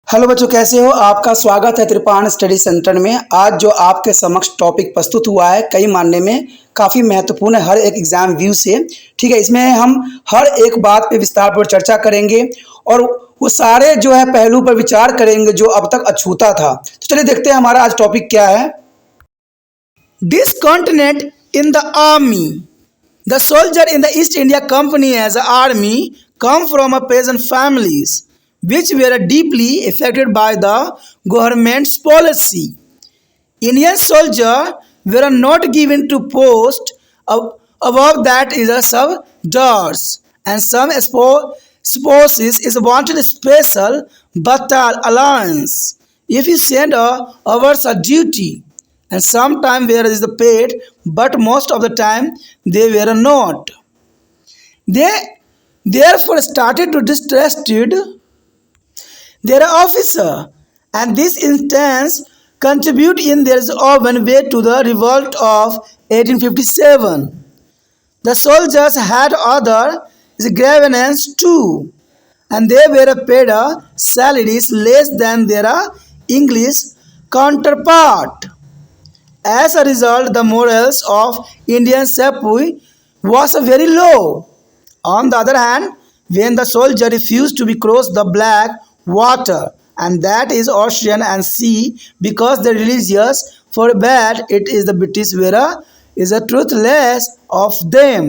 Hello बच्चों, कैसे हो? आपका स्वागत है त्रिपाण स्टडी सेंटर में। आज जो आपके समक्ष टॉपिक प्रस्तुत हुआ है कई मानने में काफ़ी महत्वपूर्ण है हर एक एग्जाम व्यू से। ठीक है, इसमें हम हर एक बात पे विस्तारपूर्वक चर्चा करेंगे और वो सारे जो है पहलू पर विचार करेंगे जो अब तक अछूता था। तो चलिए देखते हैं हमारा आज टॉपिक क्या है। Discontent in the army. The soldier in the East India Company as a army come from a peasant families which were deeply affected by the government's policy. Indian soldiers were not given to post above that is a subdars, and some spouses is wanted special batal allowance if you send hours of duty, and sometimes where is the paid, but most of the time they were not. They therefore started to distrust their officer, and this instance contribute in their own way to the revolt of 1857. The soldiers had other grievances too, and they were paid salaries less than their English counterpart. As a result, the morals of Indian sepoy was very low. On the other hand, when the soldier refused to be cross the black water, and that is ocean and sea, because the religious forbade it, is the British were is a truthless of them.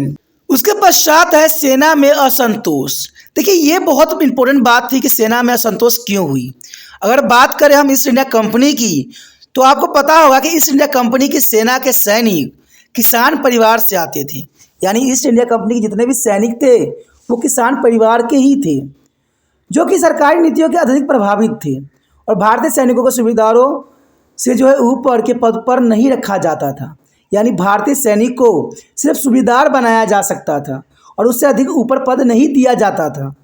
उसके पश्चात है सेना में असंतोष। देखिए, ये बहुत important बात थी कि सेना में असंतोष क्यों हुई। अगर बात करें हम ईस्ट इंडिया कंपनी की, तो आपको पता होगा कि ईस्ट इंडिया कंपनी की सेना के सैनिक किसान परिवार से आते थे। यानी ईस्ट इंडिया कंपनी के जितने भी सैनिक थे वो किसान परिवार के ही थे, जो कि सरकारी नीतियों के अत्यधिक प्रभावित थे। और भारतीय सैनिकों को सूबेदारों से जो है ऊपर के पद पर नहीं रखा जाता था। यानी भारतीय सैनिक को सिर्फ सूबेदार बनाया जा सकता था और उससे अधिक ऊपर पद नहीं दिया जाता था।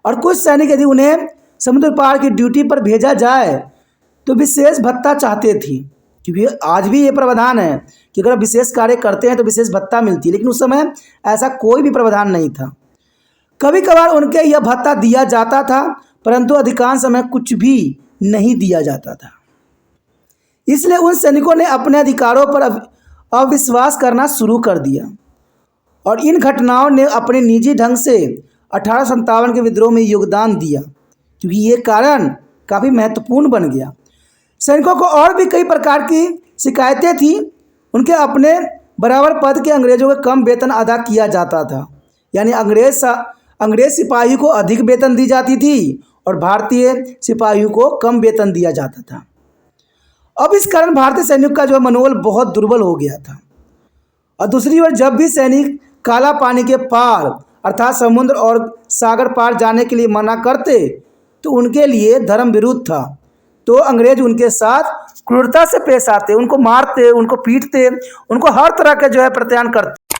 और कुछ सैनिक यदि उन्हें समुद्र पार की ड्यूटी पर भेजा जाए तो विशेष भत्ता चाहते थे, क्योंकि आज भी ये प्रावधान है कि अगर विशेष कार्य करते हैं तो विशेष भत्ता मिलती है, लेकिन उस समय ऐसा कोई भी प्रावधान नहीं था। कभी कभार उनके यह भत्ता दिया जाता था, परंतु अधिकांश समय कुछ भी नहीं दिया जाता था। इसलिए उन सैनिकों ने अपने अधिकारों पर अविश्वास करना शुरू कर दिया और इन घटनाओं ने अपने निजी ढंग से 1857 के विद्रोह में योगदान दिया, क्योंकि ये कारण काफ़ी महत्वपूर्ण बन गया। सैनिकों को और भी कई प्रकार की शिकायतें थी। उनके अपने बराबर पद के अंग्रेजों को कम वेतन अदा किया जाता था। यानी अंग्रेज सिपाही को अधिक वेतन दी जाती थी और भारतीय सिपाहियों को कम वेतन दिया जाता था। अब इस कारण भारतीय सैनिक का जो मनोबल बहुत दुर्बल हो गया था। और दूसरी ओर जब भी सैनिक काला पानी के पार अर्थात समुद्र और सागर पार जाने के लिए मना करते तो उनके लिए धर्म विरुद्ध था। तो अंग्रेज उनके साथ क्रूरता से पेश आते, उनको मारते, उनको पीटते, उनको हर तरह के जो है प्रत्यान करते।